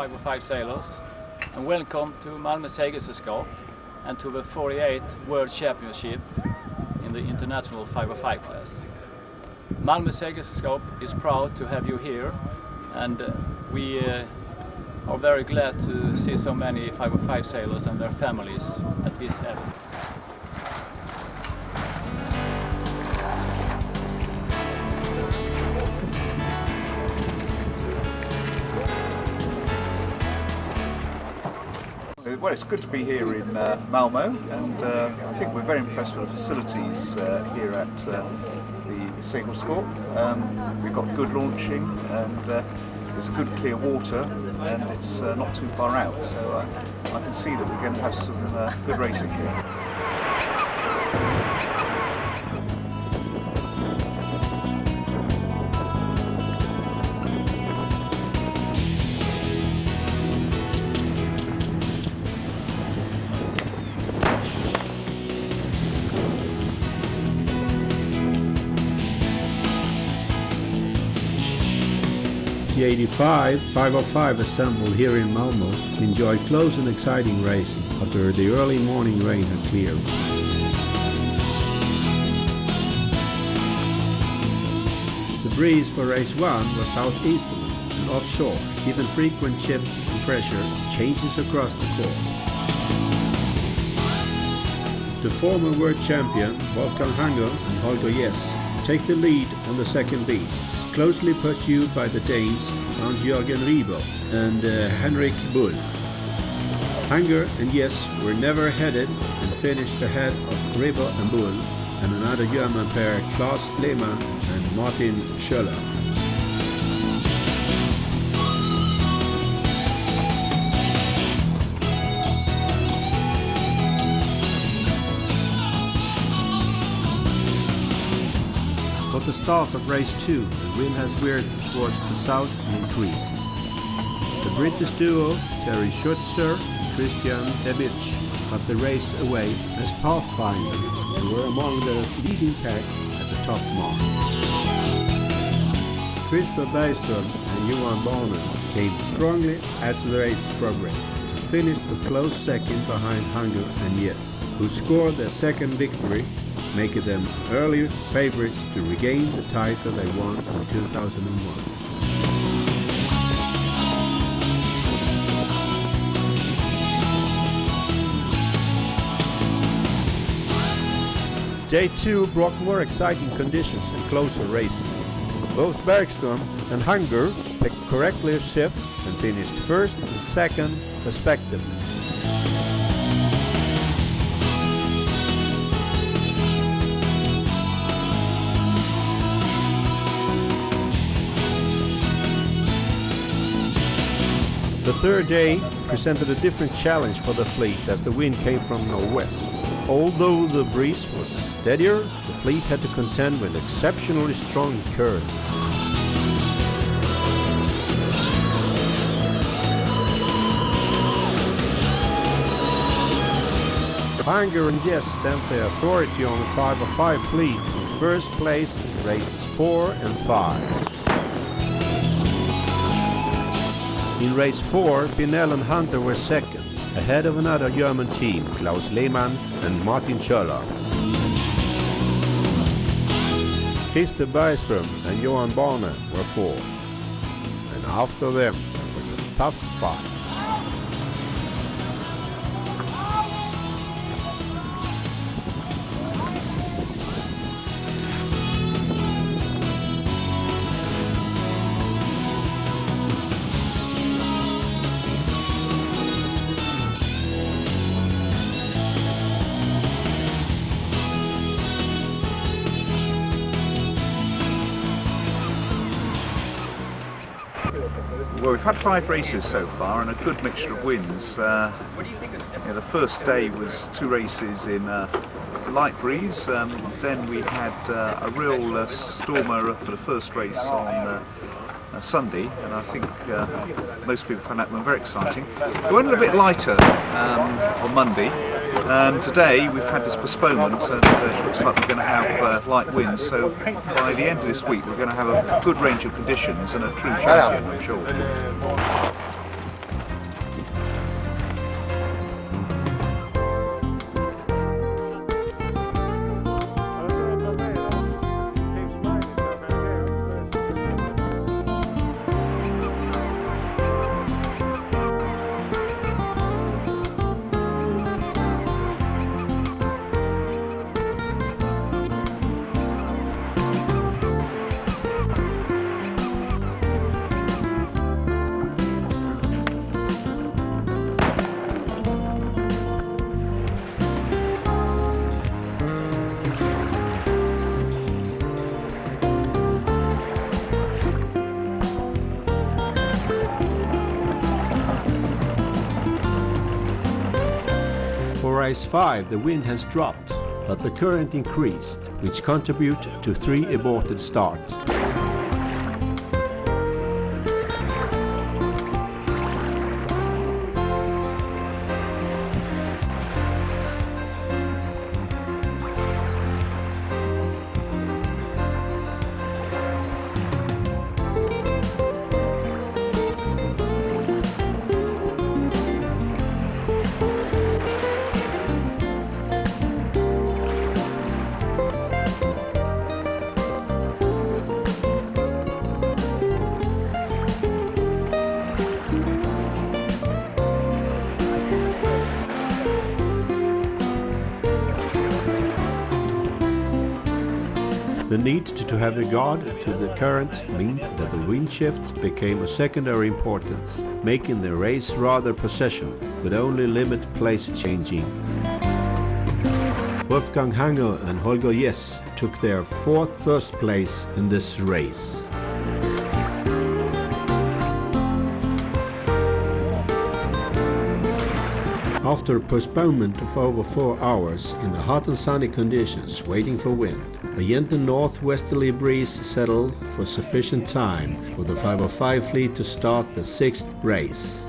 505 sailors, and welcome to Malmo Segelsällskap and to the 48th World Championship in the International 505 class. Malmo Segelsällskap is proud to have you here, and we are very glad to see so many 505 sailors and their families at this event. Well, it's good to be here in Malmo, and I think we're very impressed with the facilities here at the Segelskap. We've got good launching, and there's a good clear water, and it's not too far out, so I can see that we're going to have some good racing here. The 85 505 assembled here in Malmo enjoyed close and exciting racing after the early morning rain had cleared. The breeze for race 1 was southeasterly and offshore, given frequent shifts in pressure changes across the course. The former world champion Wolfgang Hunger and Holger take the lead on the second beat, closely pursued by the Danes Joergen and Henrik Buhl. Hunger and Jess were never headed and finished ahead of Ribbo and Buhl and another German pair, Klaus Lehmann and Martin Schöller. At the start of race 2, the wind has veered towards the south and increased. The British duo Terry Schutzer and Christian Debich got the race away as pathfinders and were among the leading pack at the top mark. Krister, Bergstrom and Johan Barne came strongly as the race progressed to finish a close second behind Hunger and Jess, who scored their second victory, making them early favorites to regain the title they won in 2001. Day 2 brought more exciting conditions and closer racing. Both Bergstrom and Hunger picked correctly a shift and finished first and second respectively. The third day presented a different challenge for the fleet as the wind came from northwest. Although the breeze was steadier, the fleet had to contend with an exceptionally strong current. Hunger and Jess stamped their authority on the 505 fleet in first place in races 4 and 5. In race 4, Pinell and Hunter were second, ahead of another German team, Klaus Lehmann and Martin Schöller. Krister, Bergstrom and Johan Barne were fourth, and after them was a tough fight. Well, we've had 5 races so far and a good mixture of wins. The first day was 2 races in light breeze. Then we had a real stormer for the first race on Sunday, and I think most people found that one very exciting. We went a little bit lighter on Monday, and today we've had this postponement, and it looks like we're going to have light winds, so by the end of this week we're going to have a good range of conditions and a true champion, I'm sure. race 5 the wind has dropped, but the current increased, which contribute to 3 aborted starts. The need to have regard to the current meant that the wind shift became of secondary importance, making the race rather processional, with only limited place changing. Wolfgang Hunger and Holger Jess took their 4th first place in this race. After a postponement of over 4 hours in the hot and sunny conditions waiting for wind, a gentle northwesterly breeze settled for sufficient time for the 505 fleet to start the 6th race.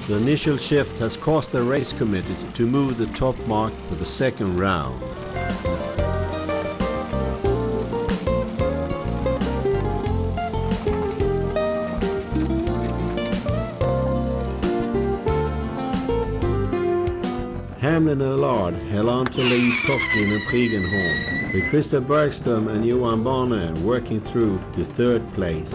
The initial shift has caused the race committee to move the top mark for the 2nd round. Hamlin and Alarie held on to lead Bergstrom and preceding, with Krister Bergstrom and Johan Barne working through to 3rd place.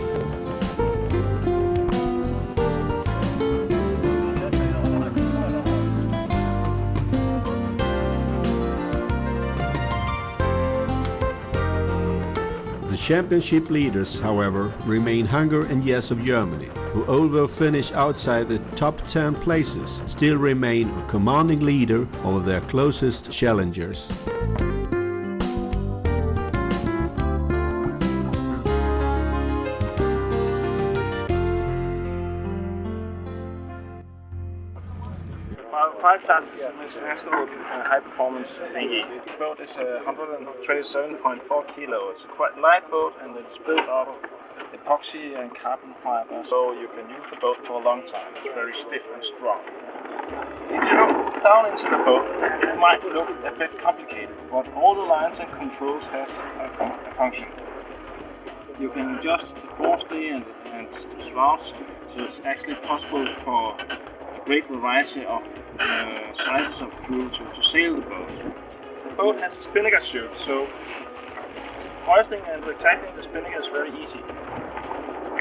The championship leaders, however, remain Hunger and Jess of Germany, who although finished outside the top 10 places, still remain a commanding leader over their closest challengers. Five class is an international high-performance dinghy. The boat is 127.4 kilo. It's a quite light boat and it's built out of epoxy and carbon fiber, so you can use the boat for a long time. It's very stiff and strong. If you look down into the boat, it might look a bit complicated, but all the lines and controls has a function. You can adjust the forestay and the shrouds, so it's actually possible for a great variety of sizes of crew to sail the boat. The boat has a spinnaker chute, so hoisting and retracting the spinnaker is very easy.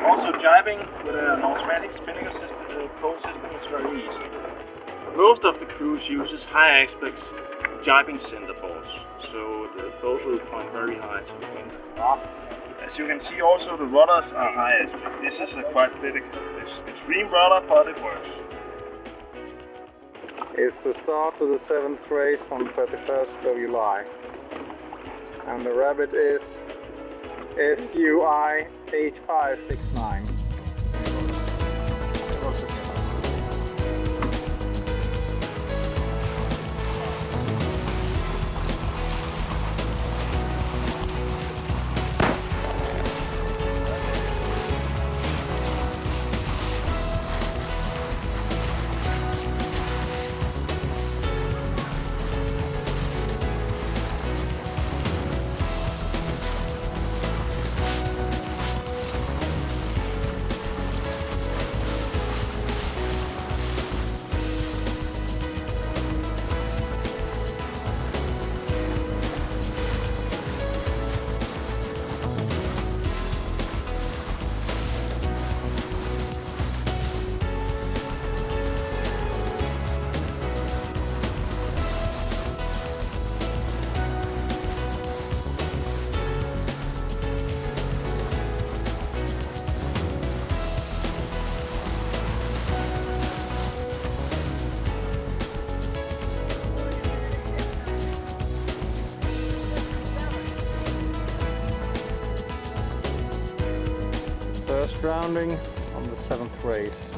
Also jibing with an automatic spinnaker system, pole system is very easy. Most of the crews uses high aspects jibing center boards, so the boat will point very high to the wind. As you can see, also the rudders are high aspect. This is a quite big extreme rudder, but it works. It's the start of the 7th race on 31st of July. And the rabbit is SUI H569. First rounding on the 7th race.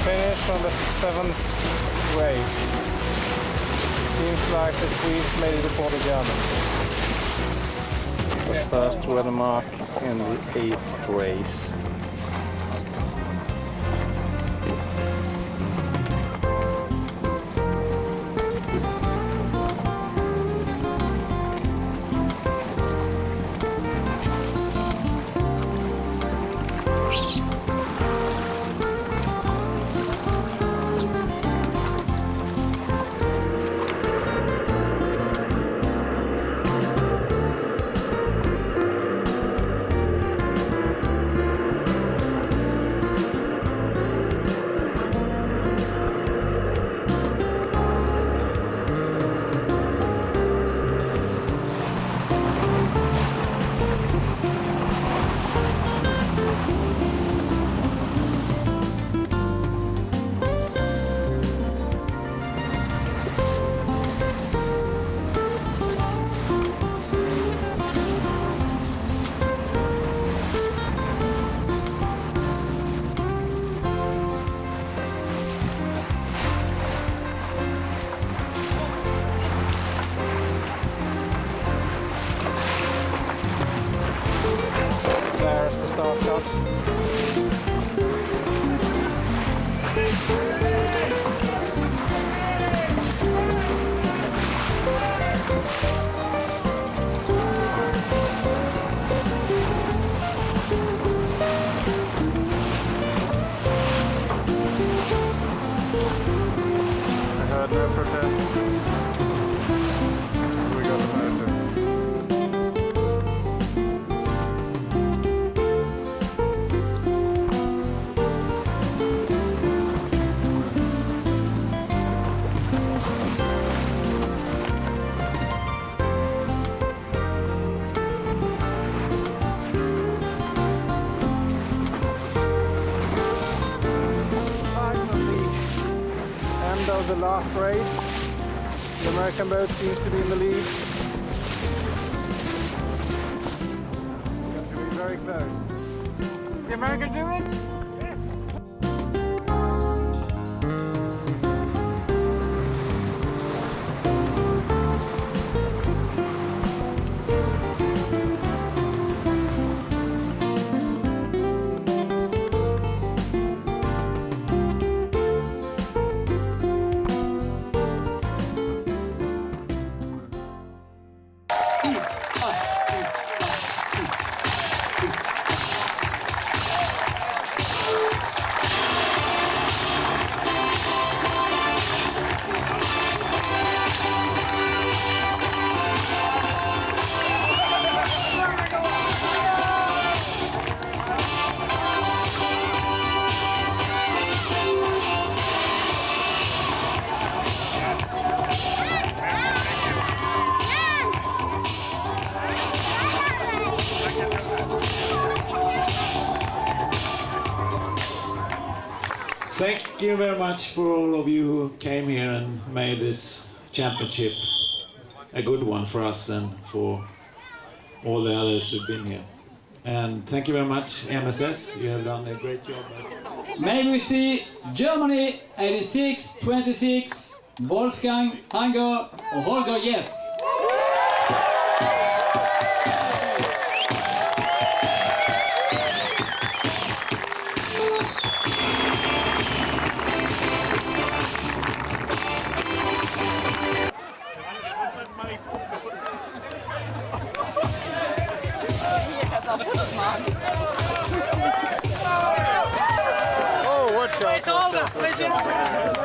Finish on the 7th race. Seems like the Swedes made it before the Germans. The first weather mark in the 8th race. There's the start shot. I heard no protest. We got the motor. End of the last race. The American boat seems to be in the lead. Got to be very close. The American do it? Yes! Thank you very much for all of you who came here and made this championship a good one for us and for all the others who've been here. And thank you very much, MSS. You have done a great job. May we see Germany 86-26, Wolfgang, Hunger and Holger, yes. President.